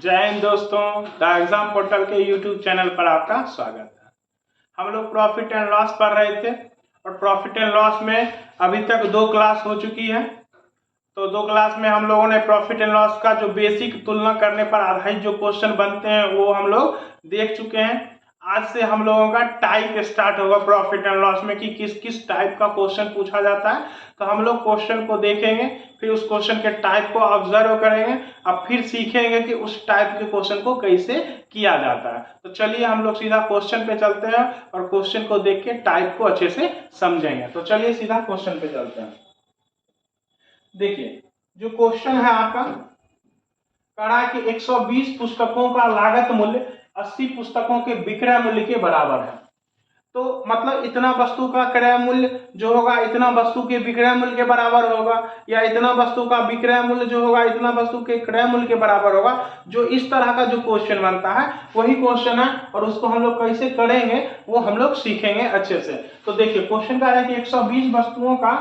जय हिंद दोस्तों, the exam portal के यूट्यूब चैनल पर आपका स्वागत है। हम लोग प्रॉफिट एंड लॉस पढ़ रहे थे और प्रॉफिट एंड लॉस में अभी तक 2 क्लास हो चुकी है। तो 2 क्लास में हम लोगों ने प्रॉफिट एंड लॉस का जो बेसिक तुलना करने पर आधारित जो क्वेश्चन बनते हैं वो हम लोग देख चुके हैं। आज से हम लोगों का टाइप स्टार्ट होगा प्रॉफिट एंड लॉस में कि किस किस टाइप का क्वेश्चन पूछा जाता है। तो हम लोग क्वेश्चन को देखेंगे, फिर उस क्वेश्चन के टाइप को ऑब्जर्व करेंगे और फिर सीखेंगे कि उस टाइप के क्वेश्चन को कैसे किया जाता है। तो चलिए हम लोग सीधा क्वेश्चन पे चलते हैं और क्वेश्चन को देख के टाइप को अच्छे से समझेंगे। तो चलिए सीधा क्वेश्चन पे चलते हैं। देखिए जो क्वेश्चन है आपका कह है कि 120 पुस्तकों का लागत मूल्य 80 पुस्तकों के विक्रय मूल्य के बराबर है। तो मतलब इतना वस्तु का क्रय मूल्य जो होगा इतना वस्तु के विक्रय मूल्य के बराबर होगा, या इतना वस्तु का विक्रय मूल्य जो होगा इतना वस्तु के क्रय मूल्य के बराबर होगा। जो इस तरह का जो क्वेश्चन बनता है वही क्वेश्चन है और उसको हम लोग कैसे करेंगे वो हम लोग सीखेंगे अच्छे से। तो देखिए क्वेश्चन का है कि 120 वस्तुओं का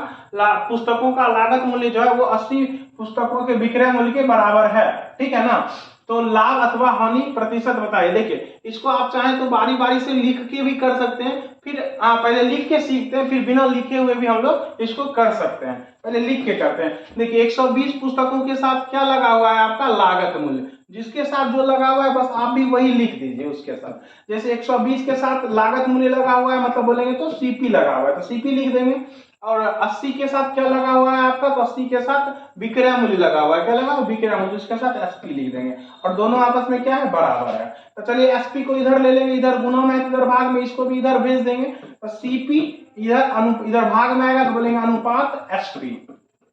पुस्तकों का लागत मूल्य जो है वो 80 पुस्तकों के विक्रय मूल्य के बराबर है, ठीक है ना। तो लाभ अथवा हानि प्रतिशत बताइए। देखिए इसको आप चाहें तो बारी बारी से लिख के भी कर सकते हैं, फिर पहले लिख के सीखते हैं, फिर बिना लिखे हुए भी हम लोग इसको कर सकते हैं। पहले लिख के करते हैं। देखिए 120 पुस्तकों के साथ क्या लगा हुआ है आपका लागत मूल्य, जिसके साथ जो लगा हुआ है बस आप भी वही लिख दीजिए उसके साथ। जैसे 120 के साथ लागत मूल्य लगा हुआ है मतलब बोलेंगे तो सीपी लगा हुआ है तो सीपी लिख देंगे। और 80 के साथ क्या लगा हुआ है आपका, तो 80 के साथ विक्रय मूल्य लगा हुआ है। क्या लगा हुआ विक्रय मूल्य, उसके साथ एसपी लिख देंगे और दोनों आपस में क्या है बराबर है। तो चलिए एसपी को इधर ले लेंगे, इधर गुना में इधर भाग में, इसको भी इधर भेज देंगे। तो सीपी इधर भाग में आएगा तो बोलेंगे अनुपात एसपी,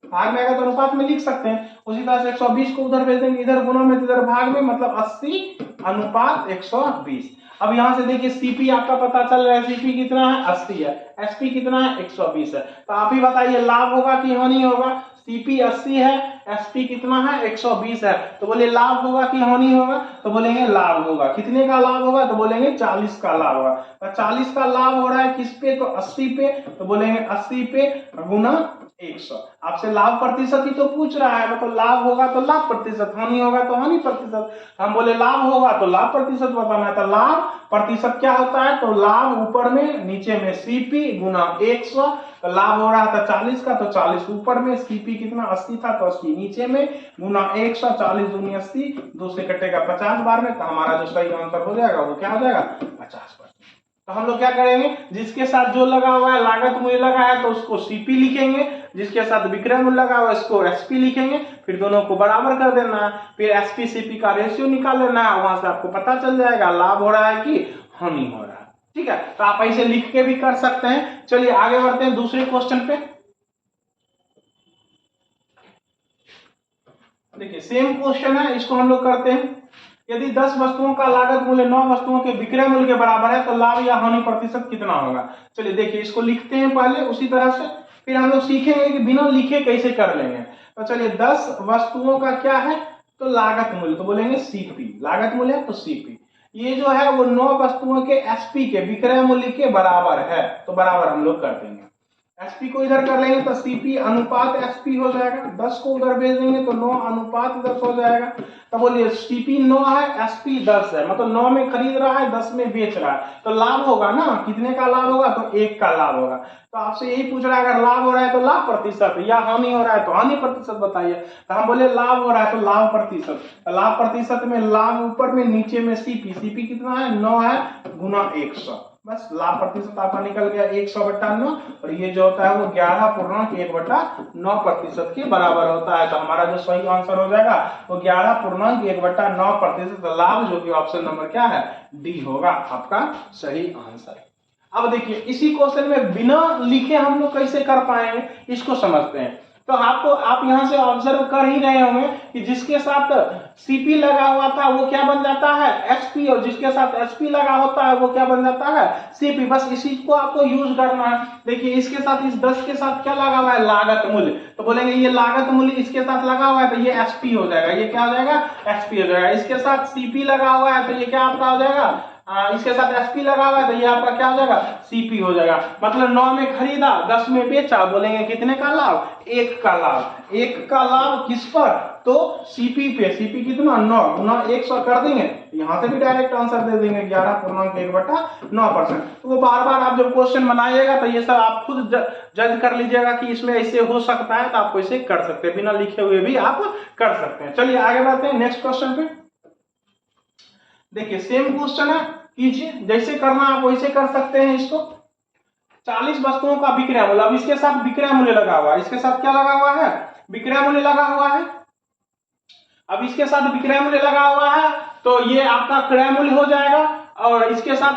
भाग में आएगा तो अनुपात में लिख सकते हैं। उसी तरह से 120 को उधर भेज देंगे, इधर गुना में इधर भाग में, मतलब 80 अनुपात 120। अब यहां से देखिए सीपी आपका पता चल रहा है, सीपी कितना है 80 है, एसपी कितना है 120 है। तो आप ही बताइए लाभ होगा कि हानि होगा। सीपी 80 है, एसपी कितना है 120 है, तो बोले लाभ होगा कि हानि होगा, तो बोलेंगे लाभ होगा। कितने का लाभ होगा, तो बोलेंगे 40 का लाभ होगा। तो 40 का लाभ हो रहा है किस पे, तो 80 पे, तो बोलेंगे 80 पे गुना 100। आपसे लाभ प्रतिशत ही तो पूछ रहा है, मतलब लाभ होगा तो लाभ प्रतिशत, हानि होगा तो हानि प्रतिशत। हम बोले लाभ होगा तो लाभ प्रतिशत बताना है। तो लाभ प्रतिशत क्या होता है, तो लाभ ऊपर में नीचे में सीपी गुना 100। तो लाभ हो रहा था 40 का तो 40 ऊपर में, सीपी कितना 80 था तो 80 नीचे में, गुना 100, 40 दूनी 80, 2 से कटेगा 50 बार में। तो हमारा जो सही आंसर हो जाएगा वो क्या हो जाएगा 50%। तो हम लोग क्या करेंगे, जिसके साथ जो लगा हुआ है लागत मूल्य लगा है तो उसको सीपी लिखेंगे, जिसके साथ विक्रय मूल्य लगा हुआ है इसको एसपी लिखेंगे, फिर दोनों को बराबर कर देना है, फिर एसपी सीपी का रेशियो निकाल लेना है। वहां से आपको पता चल जाएगा लाभ हो रहा है कि हानि हो रहा है, ठीक है। तो आप ऐसे लिख के भी कर सकते हैं। चलिए आगे बढ़ते हैं दूसरे क्वेश्चन पे। देखिए सेम क्वेश्चन है, इसको हम लोग करते हैं। यदि 10 वस्तुओं का लागत मूल्य 9 वस्तुओं के विक्रय मूल्य के बराबर है तो लाभ या हानि प्रतिशत कितना होगा। चलिए देखिए इसको लिखते हैं पहले, उसी तरह से फिर हम लोग सीखेंगे कि बिना लिखे कैसे कर लेंगे। तो चलिए 10 वस्तुओं का क्या है, तो लागत मूल्य, तो बोलेंगे सीपी, लागत मूल्य है तो सीपी। ये जो है वो 9 वस्तुओं के एसपी के विक्रय मूल्य के बराबर है, तो बराबर हम लोग कर देंगे। एसपी को इधर कर लेंगे तो सीपी अनुपात एसपी हो जाएगा, 10 को उधर भेज देंगे तो 9 अनुपात 10 हो जाएगा। तो बोलिए सीपी 9 है, एसपी 10 है, मतलब 9 में खरीद रहा है 10 में बेच रहा है, तो लाभ होगा ना, कितने का लाभ होगा, तो 1 का लाभ होगा। तो आपसे यही पूछ रहा है अगर लाभ हो रहा है तो लाभ प्रतिशत, या हानि हो रहा है तो हानि प्रतिशत बताइए। तो हम बोले लाभ हो रहा है तो लाभ प्रतिशत, लाभ प्रतिशत में लाभ ऊपर में नीचे में सीपी, सीपी कितना है 9 है गुना 100, बस लाभ प्रतिशत आपका निकल गया 100/9। और ये जो होता है वो 11.1/9% के बराबर होता है। तो हमारा जो सही आंसर हो जाएगा वो 11.1/9% लाभ, जो कि ऑप्शन नंबर क्या है डी होगा आपका सही आंसर। अब देखिए इसी क्वेश्चन में बिना लिखे हम लोग कैसे कर पाएंगे इसको समझते हैं। तो आप यहां से ऑब्जर्व कर ही रहे होंगे कि जिसके साथ सीपी लगा हुआ था वो क्या बन जाता है एसपी, और जिसके साथ एसपी लगा होता है वो क्या बन जाता है सीपी। बस इसी को आपको यूज करना है। देखिए इसके साथ इस 10 के साथ क्या लगा हुआ है लागत मूल्य, तो बोलेंगे ये लागत मूल्य इसके साथ लगा हुआ है तो ये एसपी हो जाएगा, ये क्या हो जाएगा एसपी हो जाएगा। इसके साथ सीपी लगा हुआ है तो ये क्या आपका हो जाएगा इसके साथ एसपी लगा हुआ है तो ये आपका क्या हो जाएगा, सीपी हो जाएगा। मतलब 9 में खरीदा 10 में बेचा, बोलेंगे कितने का लाभ, 1 का लाभ। 1 का लाभ किस पर, तो सीपी पे। सीपी कितना, 9 गुना 100 कर देंगे, यहां से भी डायरेक्ट आंसर दे देंगे 11.1/9%। तो वो बार बार आप जब क्वेश्चन बनाइएगा तो ये सब आप खुद जज कर लीजिएगा कि इसमें ऐसे हो सकता है, तो आप ऐसे कर सकते हैं, बिना लिखे हुए भी आप कर सकते हैं। चलिए आगे बढ़ते हैं नेक्स्ट क्वेश्चन पे। देखिए सेम क्वेश्चन है, कीजिए, जैसे करना आप वैसे कर सकते हैं इसको। 40 वस्तुओं का विक्रय मूल्य, अब इसके साथ विक्रय मूल्य लगा हुआ है, इसके साथ क्या लगा हुआ है, विक्रय मूल्य लगा हुआ है। अब इसके साथ विक्रय मूल्य लगा हुआ है तो ये आपका क्रय मूल्य हो जाएगा, और इसके साथ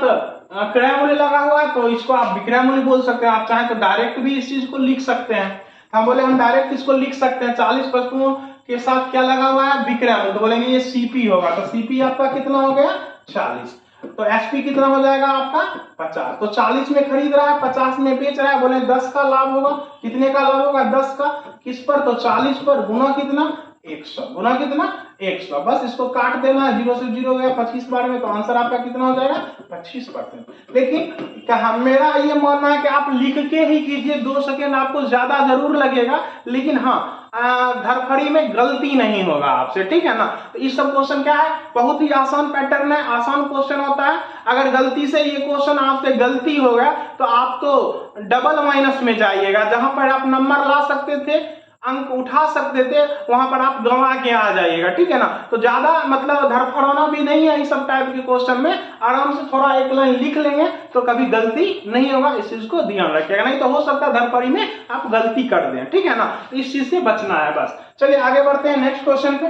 क्रय मूल्य लगा हुआ है तो इसको आप विक्रय मूल्य बोल सकते हैं। आप चाहें तो डायरेक्ट भी इस चीज को लिख सकते हैं। हम बोले हम डायरेक्ट इसको लिख सकते हैं, 40 वस्तुओं के साथ क्या लगा हुआ है, विक्रय मूल्य, तो बोलेंगे ये सीपी होगा। तो सीपी आपका कितना हो गया, 40। तो एसपी कितना हो जाएगा आपका, 50। तो 40 में खरीद रहा है, 50 में बेच रहा है, बोले 10 का लाभ होगा। कितने का लाभ होगा, 10 का। किस पर, तो 40 पर, गुना कितना, 100। गुना कितना, 100। बस इसको काट देना है, 0 से 0 गया 25 बार में, तो आंसर आपका कितना हो जाएगा, 25%। लेकिन क्या मेरा ये मानना है कि आप लिख के ही कीजिए, 2 सेकेंड आपको ज्यादा जरूर लगेगा, लेकिन हाँ धरफड़ी में गलती नहीं होगा आपसे, ठीक है ना। तो इस सब क्वेश्चन क्या है, बहुत ही आसान पैटर्न है, आसान क्वेश्चन होता है। अगर गलती से ये क्वेश्चन आपसे गलती हो गया तो आप तो डबल माइनस में जाइएगा। जहां पर आप नंबर ला सकते थे, अंक उठा सकते थे, वहां पर आप गंवा के आ जाइएगा, ठीक है ना। तो ज्यादा मतलब धड़फड़ाना भी नहीं है इस सब टाइप के क्वेश्चन में, आराम से थोड़ा एक लाइन लिख लेंगे तो कभी गलती नहीं होगा, इस चीज को ध्यान रखिएगा। नहीं तो हो सकता है धड़फड़ी में आप गलती कर दें, ठीक है ना। तो इस चीज से बचना है बस। चलिए आगे बढ़ते हैं नेक्स्ट क्वेश्चन पे।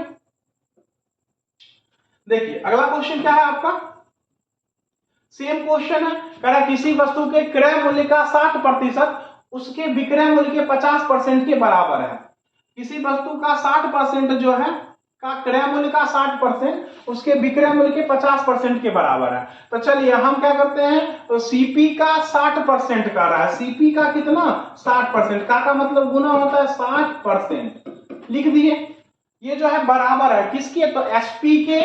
देखिए अगला क्वेश्चन क्या है आपका, सेम क्वेश्चन है, कह रहा किसी वस्तु के क्रय मूल्य का 60% उसके विक्रय मूल्य के 50% के बराबर है। किसी वस्तु का 60% जो है का क्रय मूल्य का 60% उसके विक्रय मूल्य के 50% के बराबर है। तो चलिए हम क्या करते हैं, तो सीपी का 60% का रहा है, सीपी का कितना, 60%। का मतलब गुना होता है 60%, लिख दिए। ये जो है बराबर है किसके, तो एसपी के,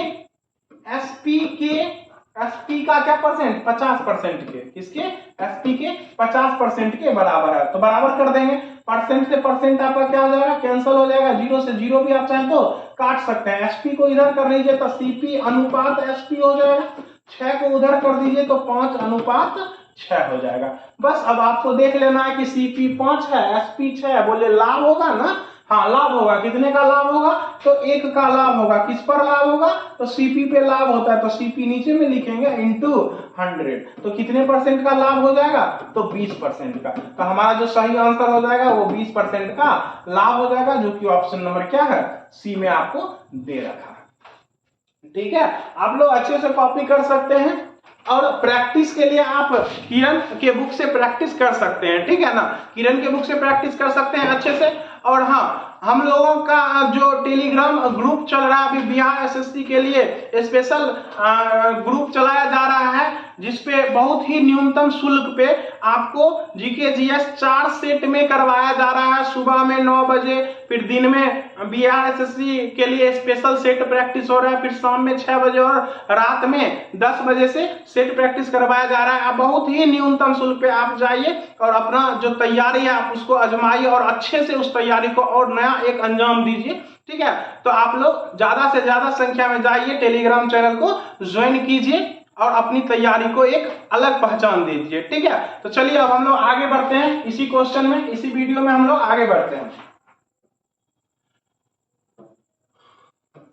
एसपी का क्या परसेंट, 50% के, किसके, एसपी के 50% के बराबर है। तो बराबर कर देंगे, परसेंट से परसेंट आपका क्या हो जाएगा, कैंसिल हो जाएगा, 0 से 0 भी आप चाहें तो काट सकते हैं। एसपी को इधर कर लीजिए तो सीपी अनुपात एसपी हो जाएगा, 6 को उधर कर दीजिए तो 5 अनुपात 6 हो जाएगा। बस अब आपको देख लेना है कि सीपी 5 है, एसपी 6 है, बोले लाभ होगा ना, हाँ लाभ होगा। कितने का लाभ होगा, तो 1 का लाभ होगा। किस पर लाभ होगा, तो सीपी पे लाभ होता है, तो सीपी नीचे में लिखेंगे इंटू 100। तो कितने परसेंट का लाभ हो जाएगा, तो 20% का। तो हमारा जो सही आंसर हो जाएगा वो 20% का लाभ हो जाएगा, जो कि ऑप्शन नंबर क्या है, सी में आपको दे रखा है। ठीक है, आप लोग अच्छे से कॉपी कर सकते हैं, और प्रैक्टिस के लिए आप किरण के बुक से प्रैक्टिस कर सकते हैं, ठीक है ना। किरण के बुक से प्रैक्टिस कर सकते हैं अच्छे से। और हाँ, हम लोगों का जो टेलीग्राम ग्रुप चल रहा है अभी बिहार एसएससी के लिए स्पेशल ग्रुप चलाया जा रहा है, जिसपे बहुत ही न्यूनतम शुल्क पे आपको जीके जीएस 4 सेट में करवाया जा रहा है। सुबह में 9 बजे, फिर दिन में बिहार एसएससी के लिए स्पेशल सेट प्रैक्टिस हो रहा है, फिर शाम में 6 बजे और रात में 10 बजे से सेट प्रैक्टिस करवाया जा रहा है। आप बहुत ही न्यूनतम शुल्क पे आप जाइए और अपना जो तैयारी है आप उसको आजमाइए, और अच्छे से उस तैयारी को और नया एक अंजाम दीजिए, ठीक है। तो आप लोग ज्यादा से ज्यादा संख्या में जाइए, टेलीग्राम चैनल को ज्वाइन कीजिए और अपनी तैयारी को एक अलग पहचान दीजिए, ठीक है। तो चलिए अब हम लोग आगे बढ़ते हैं इसी क्वेश्चन में, इसी वीडियो में हम लोग आगे बढ़ते हैं।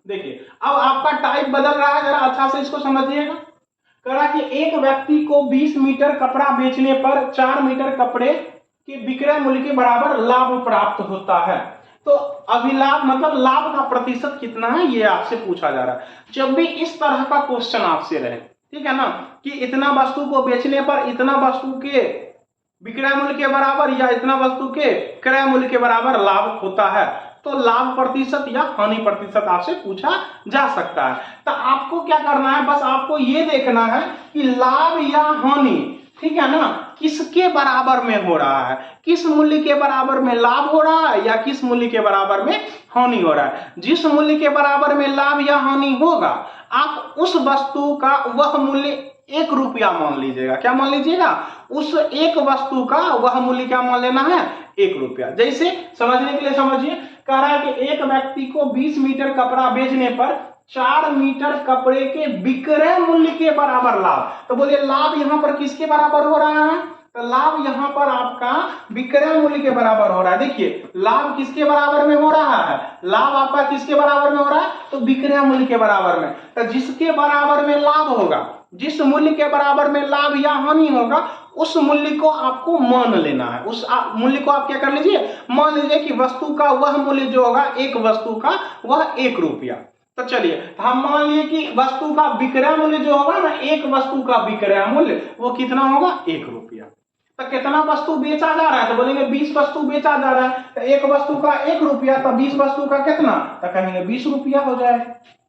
देखिए अब आपका टाइप बदल रहा है, जरा अच्छा से इसको समझिएगा। कहा कि एक व्यक्ति को 20 मीटर कपड़ा बेचने पर 4 मीटर कपड़े के विक्रय मूल्य के बराबर लाभ प्राप्त होता है। तो अभिलाभ मतलब लाभ का प्रतिशत कितना है, ये आपसे पूछा जा रहा है। जब भी इस तरह का क्वेश्चन आपसे रहे, ठीक है ना, कि इतना वस्तु को बेचने पर इतना वस्तु के विक्रय मूल्य के बराबर या इतना वस्तु के क्रय मूल्य के बराबर लाभ होता है, तो लाभ प्रतिशत या हानि प्रतिशत आपसे पूछा जा सकता है। तो आपको क्या करना है, बस आपको ये देखना है कि लाभ या हानि, ठीक है ना, किसके बराबर में हो रहा है, किस मूल्य के बराबर में लाभ हो रहा है या किस मूल्य के बराबर में हानि हो रहा है। जिस मूल्य के बराबर में लाभ या हानि होगा, आप उस वस्तु का वह मूल्य 1 रुपया मान लीजिएगा। क्या मान लीजिएगा? उस एक वस्तु का वह मूल्य क्या मान लेना है? 1 रुपया। जैसे समझने के लिए समझिए, कह रहा है कि एक व्यक्ति को 20 मीटर कपड़ा बेचने पर 4 मीटर कपड़े के विक्रय मूल्य के बराबर लाभ। तो बोलिए लाभ यहां पर किसके बराबर हो रहा है? तो लाभ यहां पर आपका विक्रय मूल्य के बराबर हो रहा है। देखिए लाभ किसके बराबर में हो रहा है? लाभ आपका किसके बराबर में हो रहा है? तो विक्रय मूल्य के बराबर में। तो जिसके बराबर में लाभ होगा, जिस मूल्य के बराबर में लाभ या हानि होगा, उस मूल्य को आपको मान लेना है। उस मूल्य को आप क्या कर लीजिए? मान लीजिए कि वस्तु का वह मूल्य जो होगा, एक वस्तु का वह 1 रुपया। तो चलिए हम मान लिए कि वस्तु का विक्रय मूल्य जो होगा ना, एक वस्तु का विक्रय मूल्य वो कितना होगा? 1 रुपया। तो कितना वस्तु बेचा जा रहा है? तो बोलेंगे 20 वस्तु बेचा जा रहा है। तो एक वस्तु का 1 रुपया, तो 20 वस्तु का कितना? तो कहेंगे 20 रुपया हो जाएगा।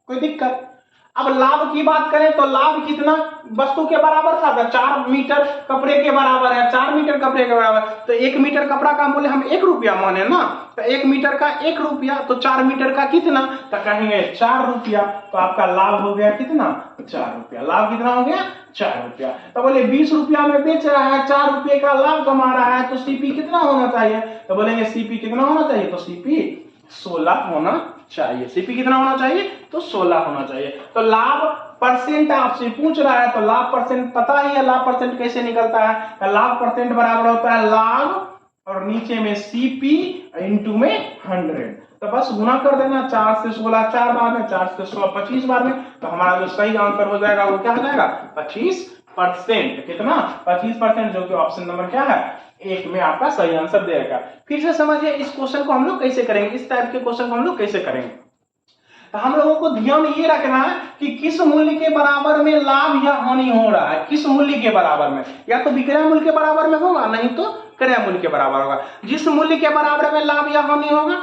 कोई दिक्कत? अब लाभ की बात करें तो लाभ कितना वस्तु के बराबर था? 4 मीटर कपड़े के बराबर है। 4 मीटर कपड़े के बराबर, तो 1 मीटर कपड़ा का मूल्य हम 1 रुपया माने ना। तो 1 मीटर का 1 रुपया, तो 4 मीटर का कितना? तो कहेंगे 4 रुपया। तो आपका लाभ हो गया कितना? 4 रुपया। लाभ कितना हो गया? 4 रुपया। तो बोले 20 रुपया में बेच रहा है, 4 रुपये का लाभ कमा रहा है, तो सीपी कितना होना चाहिए? तो बोलेंगे सीपी कितना होना चाहिए? तो सीपी 16 होना चाहिए। सीपी कितना होना चाहिए? तो 16 होना चाहिए। तो लाभ परसेंट आपसे पूछ रहा है, तो लाभ परसेंट पता ही है, लाभ परसेंट कैसे निकलता है? तो लाभ परसेंट बराबर होता है लाभ और नीचे में सीपी इंटू में 100। तो बस गुना कर देना, 4 से 16 4 बार में, 4 से 16 25 बार में। तो हमारा जो सही आंसर हो जाएगा वो क्या हो जाएगा? 25%। कितना? 25%, जो कि ऑप्शन नंबर क्या है? 1 में आपका सही आंसर देगा। फिर से समझिए इस क्वेश्चन को हम लोग कैसे करेंगे, इस टाइप के क्वेश्चन को हम लोग कैसे करेंगे। तो हम लोगों को ध्यान ये रखना है कि किस मूल्य के बराबर में लाभ या हानि हो रहा है। किस मूल्य के बराबर में? या तो विक्रय मूल्य के बराबर में होगा, नहीं तो क्रय मूल्य के बराबर होगा। जिस मूल्य के बराबर में लाभ या हानि होगा,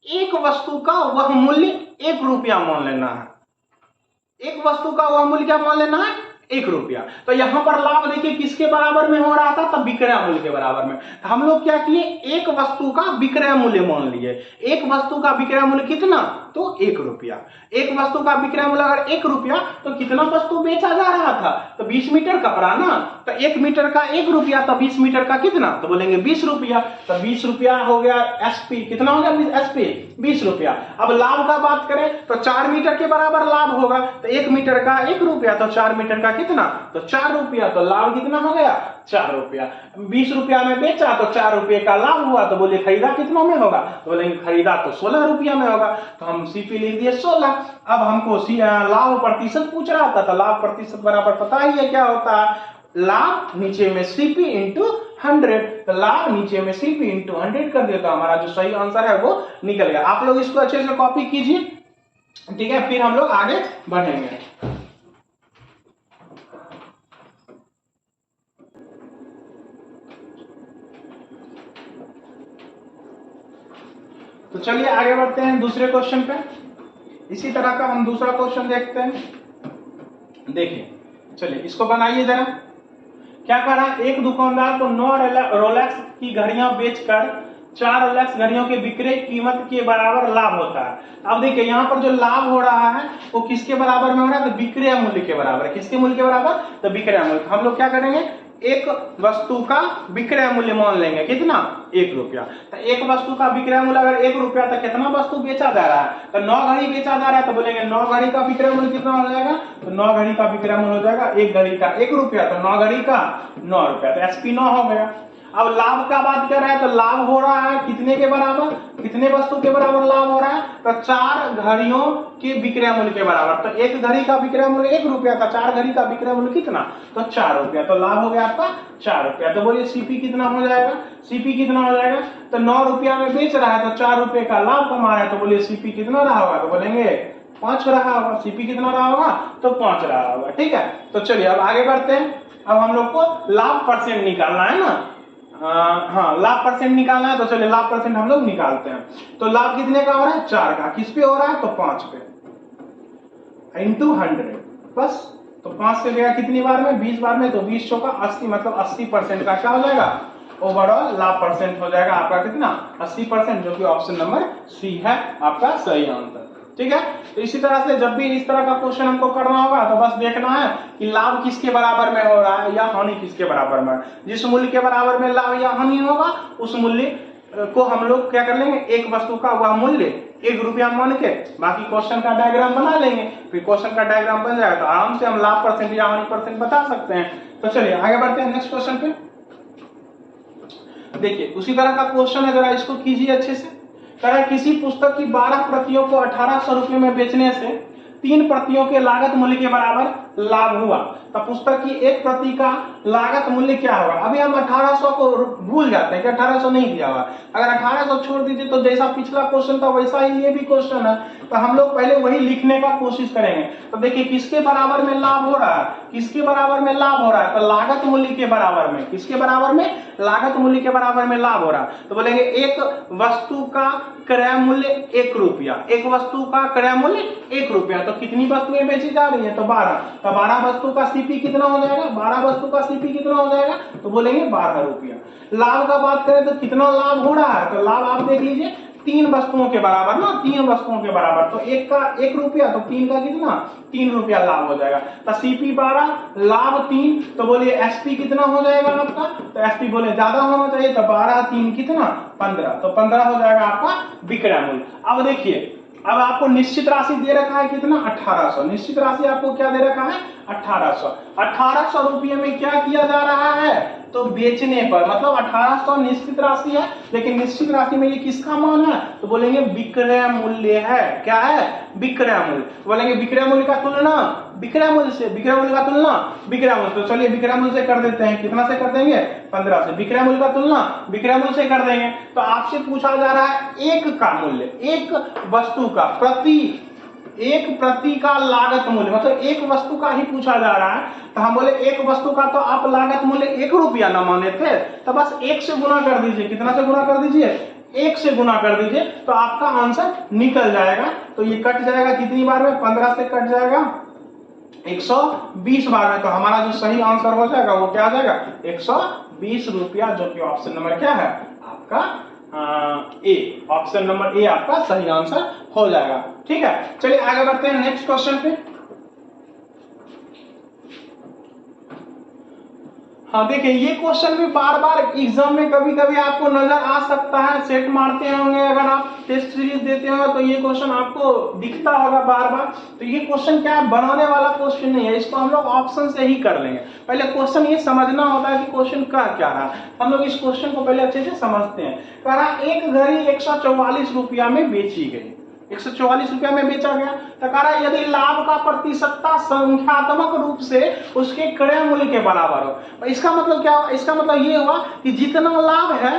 एक वस्तु का वह मूल्य 1 रुपया मान लेना है। एक वस्तु का वह मूल्य क्या मान लेना है? 1 रुपया। तो यहां पर लाभ देखिए किसके बराबर में हो रहा था? तब विक्रय मूल्य के बराबर में। तो हम लोग क्या किए? एक वस्तु का विक्रय मूल्य मान लिए। एक वस्तु का विक्रय मूल्य कितना? तो 1 रुपया। एक वस्तु का विक्रय मूल्य अगर 1 रुपया, तो कितना वस्तु बेचा जा रहा था? तो 20 मीटर कपड़ा ना। तो 1 मीटर का 1 रुपया, तो 20 मीटर का कितना? तो बोलेंगे 20 रुपया। तो 20 रुपया हो गया एसपी। कितना हो गया एसपी? 20 रुपया। अब लाभ का बात करें तो 4 मीटर के बराबर लाभ होगा। तो 1 मीटर का 1 रुपया, तो 4 मीटर का कितना? तो 4 रुपया। तो लाभ कितना हो गया? 4 रुपया। 20 रुपया में बेचा तो 4 रुपये का लाभ हुआ। तो बोले खरीदा कितना में होगा? तो बोलेंगे खरीदा तो 16 रुपया में होगा। तो हम सीपी लिख दिए 16। अब हमको लाभ प्रतिशत पूछ रहा था, तो लाभ प्रतिशत बराबर पता ही है क्या होता है? लाभ नीचे में सीपी इंटू 100। तो लाभ नीचे में सीपी इंटू 100 कर दिया, तो हमारा जो सही आंसर है वो निकल गया। आप लोग इसको अच्छे से कॉपी कीजिए, ठीक है? फिर हम लोग आगे बढ़ेंगे। तो चलिए आगे बढ़ते हैं दूसरे क्वेश्चन पे। इसी तरह का हम दूसरा क्वेश्चन देखते हैं। देखिए चलिए इसको बनाइए जरा। क्या कर रहा है? एक दुकानदार को 9 रोलेक्स की घड़ियां बेचकर 4 रोलेक्स घड़ियों के विक्रय कीमत के बराबर लाभ होता है। अब देखिए यहाँ पर जो लाभ हो रहा है वो किसके बराबर में हो रहा है? तो विक्रय मूल्य के बराबर। किसके मूल्य के बराबर? तो विक्रय मूल्य। हम लोग क्या करेंगे? एक वस्तु का विक्रय मूल्य मान लेंगे। कितना? 1 रुपया। तो एक वस्तु का विक्रय मूल्य अगर 1 रुपया, तो कितना वस्तु बेचा जा रहा है? तो 9 घड़ी बेचा जा रहा है। तो बोलेंगे 9 घड़ी का विक्रय मूल्य कितना हो जाएगा? तो 9 घड़ी का विक्रय मूल्य हो जाएगा, एक घड़ी का 1 रुपया, तो 9 घड़ी का 9 रुपया। तो एसपी 9 हो गया। अब लाभ का बात कर रहा है, तो लाभ हो रहा है कितने के बराबर? कितने वस्तु के बराबर लाभ हो रहा है? तो 4 घड़ियों के विक्रय मूल्य के बराबर। तो एक घड़ी का विक्रय मूल्य 1 रुपया था, 4 घड़ी का विक्रय मूल्य कितना? तो 4 रुपया। तो लाभ हो गया आपका 4 रुपया। तो बोलिए सीपी कितना हो जाएगा? सीपी कितना हो जाएगा? तो 9 रुपया में बेच रहा है, तो 4 रुपये का लाभ कमा रहा है। तो बोलिए सीपी कितना रहा होगा? तो बोलेंगे 5 रहा होगा। सीपी कितना रहा होगा? तो 5 रहा होगा। ठीक है, तो चलिए अब आगे बढ़ते हैं। अब हम लोग को लाभ परसेंट निकालना है ना। हाँ, लाभ परसेंट निकालना है। तो चलिए लाभ परसेंट हम लोग निकालते हैं। तो लाभ कितने का हो रहा है? 4 का। किस पे हो रहा है? तो 5 पे इंटू 100। बस, तो 5 से गया कितनी बार में? 20 बार में। तो 20 चौका 80, मतलब 80% का क्या हो जाएगा? ओवरऑल लाभ परसेंट हो जाएगा आपका कितना? 80%, जो कि ऑप्शन नंबर सी है आपका सही आंसर। ठीक है, तो इसी तरह से जब भी इस तरह का क्वेश्चन हमको करना होगा तो बस देखना है कि लाभ किसके बराबर में हो रहा है या हानि किसके बराबर में। जिस मूल्य के बराबर में लाभ या हानि होगा उस मूल्य को हम लोग क्या कर लेंगे, एक वस्तु का वह मूल्य 1 रुपया मान के बाकी क्वेश्चन का डायग्राम बना लेंगे। फिर क्वेश्चन का डायग्राम बन जाएगा तो आराम से हम लाभ परसेंट या हानि परसेंट बता सकते हैं। तो चलिए आगे बढ़ते हैं नेक्स्ट क्वेश्चन पे। देखिए उसी तरह का क्वेश्चन है, जरा इसको कीजिए अच्छे से। कह रहा है किसी पुस्तक की 12 प्रतियों को 1800 रुपये में बेचने से 3 प्रतियों के लागत मूल्य के बराबर लाभ हुआ, तो पुस्तक की 1 प्रति का लागत मूल्य क्या होगा। अभी हम 1800 को भूल जाते हैं कि 1800 नहीं दिया हुआ। अगर 1800 छोड़ दीजिए तो जैसा पिछला क्वेश्चन था वैसा ही ये भी क्वेश्चन है, तो हम लोग पहले वही लिखने का कोशिश करेंगे। तो देखिए किसके बराबर में लाभ हो रहा है, किसके बराबर में लाभ हो रहा है, तो लागत मूल्य के बराबर में। किसके बराबर में, लागत मूल्य के बराबर में लाभ हो रहा है। तो बोलेंगे एक वस्तु का क्रय मूल्य 1 रुपया, एक वस्तु का क्रय मूल्य 1 रुपया। तो कितनी वस्तुएं बेची जा रही है, तो 12। तो 12 वस्तु का सीपी कितना हो जाएगा, 12 वस्तु का सीपी कितना हो जाएगा, तो बोलेंगे 12 रुपया। लाभ का बात करें तो कितना लाभ हो रहा है, तो लाभ आप देख लीजिए 3 वस्तुओं के बराबर ना, 3 वस्तुओं के बराबर। तो एक का 1 रुपया तो 3 का कितना, 3 रुपया लाभ हो जाएगा। तो सीपी 12 लाभ 3, तो बोलिए एसपी कितना हो जाएगा आपका, तो एसपी बोले ज्यादा होना चाहिए, तो 12 3 कितना 15, तो 15 हो जाएगा आपका विक्रय मूल्य। अब देखिए अब आपको निश्चित राशि दे रखा है कितना, 1800। निश्चित राशि आपको क्या दे रखा है, 1800। 1800 रुपये में क्या किया जा रहा है, तो बेचने पर, मतलब 1800 निश्चित राशि है, लेकिन निश्चित राशि में ये किसका मान है, तो बोलेंगे विक्रय मूल्य है। क्या है, विक्रय मूल्य। बोलेंगे विक्रय मूल्य का तुलना विक्रय मूल्य से, विक्रय मूल्य का तुलना विक्रय मूल्य। तो चलिए विक्रय मूल्य से कर देते हैं, कितना से कर देंगे, 15 से। विक्रय मूल्य का तुलना विक्रय मूल्य से कर देंगे। तो आपसे पूछा जा रहा है एक का मूल्य, एक वस्तु का प्रति, एक प्रति का लागत मूल्य, मतलब एक वस्तु का ही पूछा जा रहा है। तो हम बोले एक वस्तु का तो आप लागत मूल्य 1 रुपया ना माने थे, तो बस 1 से गुना कर दीजिए। कितना से गुना कर दीजिए, 1 से गुना कर दीजिए, तो आपका आंसर निकल जाएगा। तो ये कट जाएगा कितनी बार में, 15 से कट जाएगा 120 बार में। तो हमारा जो सही आंसर हो जाएगा वो क्या आ जाएगा, 120 रुपया, जो कि ऑप्शन नंबर क्या है आपका ए। ऑप्शन नंबर ए आपका सही आंसर हो जाएगा। ठीक है, चलिए आगे बढ़ते हैं नेक्स्ट क्वेश्चन पे। हाँ देखिए ये क्वेश्चन भी बार बार एग्जाम में कभी कभी आपको नजर आ सकता है। सेट मारते होंगे अगर आप टेस्ट सीरीज देते हो तो ये क्वेश्चन आपको दिखता होगा बार बार। तो ये क्वेश्चन क्या है, बनाने वाला क्वेश्चन नहीं है, इसको हम लोग ऑप्शन से ही कर लेंगे। पहले क्वेश्चन ये समझना होता है कि क्वेश्चन क्या रहा। हम लोग इस क्वेश्चन को पहले अच्छे से समझते हैं। कह रहा एक घड़ी 144 रुपया में बेची गई, 144 रुपया में बेचा गया। तो कह रहा है यदि लाभ का प्रतिशतता संख्यात्मक रूप से उसके क्रय मूल्य के बराबर हो। इसका मतलब क्या हुआ, इसका मतलब ये हुआ कि जितना लाभ है,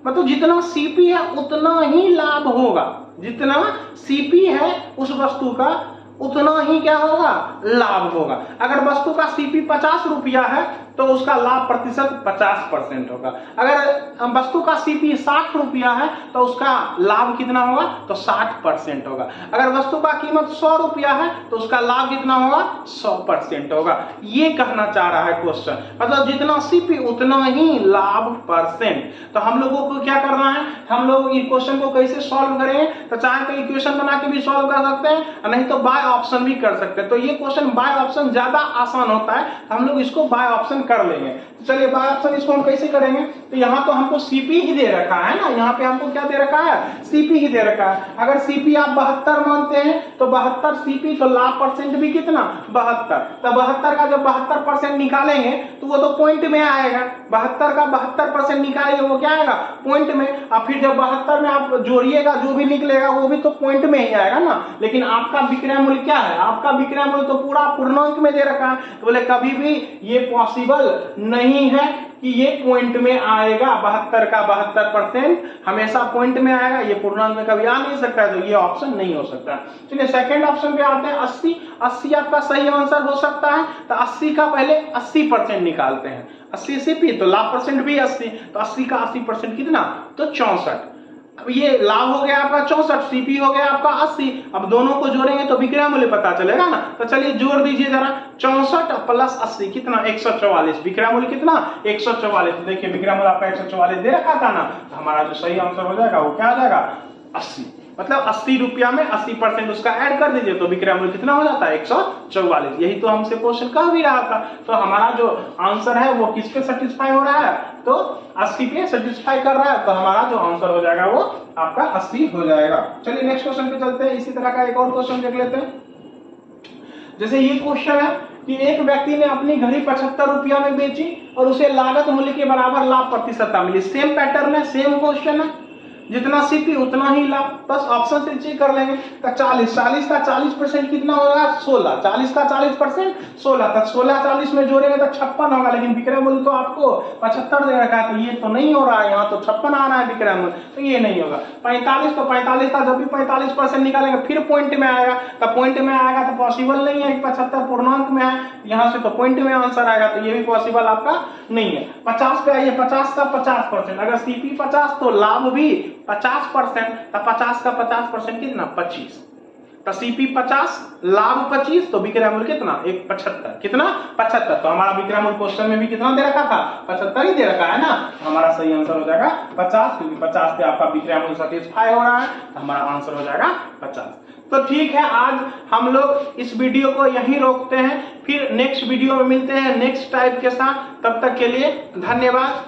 मतलब जितना सीपी है उतना ही लाभ होगा, जितना सीपी है उस वस्तु का उतना ही क्या होगा, लाभ होगा। अगर वस्तु का सीपी 50 रुपया है तो उसका लाभ प्रतिशत 50% होगा। अगर वस्तु का सीपी 60 रुपया है तो उसका लाभ कितना होगा, तो 60% होगा। अगर वस्तु का कीमत 100 रुपया है तो उसका लाभ कितना होगा, 100% होगा। ये कहना चाह रहा है क्वेश्चन, मतलब जितना सीपी उतना ही लाभ परसेंट। तो हम लोगों को क्या करना है, हम लोग इस क्वेश्चन को कैसे सॉल्व करेंगे, तो चाहे तो इक्वेशन बना के भी सॉल्व कर सकते हैं, नहीं तो बाय ऑप्शन भी कर सकते हैं। तो ये क्वेश्चन बाय ऑप्शन ज्यादा आसान होता है, हम लोग इसको बाय ऑप्शन कर लेंगे। तो चलिए बाय ऑप्शन इसको हम कैसे करेंगे, तो यहाँ तो हमको सीपी ही दे रखा है ना, यहाँ पे हमको क्या दे रखा है, सीपी ही दे रखा है। अगर सीपी आप 72 मानते हैं तो 72 सीपी, तो लाभ परसेंट भी कितना 72। तो 72 का जब 72% निकालेंगे तो वो तो पॉइंट में आएगा। 72 का 72% निकालिए वो क्या आएगा, पॉइंट में। और फिर जब 72 में आप जोड़िएगा जो भी निकलेगा वो भी तो पॉइंट में ही आएगा ना। लेकिन आपका विक्रय मूल्य क्या है, आपका विक्रय मूल्य तो पूरा पूर्णांक में दे रखा है। तो बोले कभी भी ये पॉसिबल नहीं है कि ये पॉइंट में आएगा। 72 का 72% हमेशा पॉइंट में आएगा, ये पूर्णांक में कभी आ नहीं सकता है, तो ये ऑप्शन नहीं हो सकता। चलिए सेकंड ऑप्शन पे आते हैं। 80 आपका सही आंसर हो सकता है। तो 80 का पहले 80% निकालते हैं। 80 सीपी तो लाभ परसेंट भी 80, तो 80 का 80% कितना, तो 64। अब ये लाभ हो गया आपका 64, सीपी हो गया आपका 80। अब दोनों को जोड़ेंगे तो विक्रय मूल्य पता चलेगा ना। तो चलिए जोड़ दीजिए जरा, 64 प्लस 80 कितना, 144। विक्रय मूल्य कितना, 144। देखिए विक्रय मूल्य आपका 144 दे रखा था ना, तो हमारा जो सही आंसर हो जाएगा वो क्या आ जाएगा, 80। मतलब 80 रुपया में 80% उसका ऐड कर दीजिए तो विक्रय मूल्य कितना हो जाता है 144। यही तो हमसे क्वेश्चन कह भी रहा था। तो हमारा जो आंसर है वो किस पे सेटिस्फाई हो रहा है, तो 80 पे सेटिस्फाई कर रहा है, तो हमारा जो आंसर हो जाएगा वो आपका 80 हो जाएगा। चलिए नेक्स्ट क्वेश्चन पे चलते हैं। इसी तरह का एक और क्वेश्चन देख लेते हैं। जैसे ये क्वेश्चन है कि एक व्यक्ति ने अपनी घड़ी 75 रुपया में बेची और उसे लागत मूल्य के बराबर लाभ प्रतिशतता मिली। सेम पैटर्न है, सेम क्वेश्चन है, जितना सीपी उतना ही लाभ। बस ऑप्शन से चेक कर लेंगे। तो 40 का 40% कितना होगा 16, 40 का 40% 16, तो 16 40 में जोड़ेंगे तो 56 होगा। लेकिन विक्रय मूल्य तो आपको 75 दे रखा है, तो ये तो नहीं हो रहा है, यहाँ तो 56 आ रहा है विक्रय मूल्य, तो ये नहीं होगा। 45, तो 45 का जब भी 45% निकालेंगे फिर पॉइंट में आएगा, तो पॉइंट में आएगा तो पॉसिबल नहीं है। 75 पूर्णांक में है, यहाँ से तो पॉइंट में आंसर आएगा, तो ये भी पॉसिबल आपका नहीं है। 50 पे आइए, 50 का 50%, अगर सीपी 50 तो लाभ भी 50%, तो 50 का 50% कितना 25, तो सीपी 50 लाभ 25, तो विक्रय मूल्य कितना 75, कितना 75। तो हमारा विक्रय मूल्य क्वेश्चन में भी कितना दे रखा था 75 ही दे रखा है ना, तो हमारा सही आंसर हो जाएगा 50, क्योंकि 50 पे आपका विक्रय मूल्य सेटिस्फाई हो रहा है, तो हमारा आंसर हो जाएगा 50। तो ठीक है, आज हम लोग इस वीडियो को यहीं रोकते हैं, फिर नेक्स्ट वीडियो में मिलते हैं नेक्स्ट टाइप के साथ। तब तक के लिए धन्यवाद।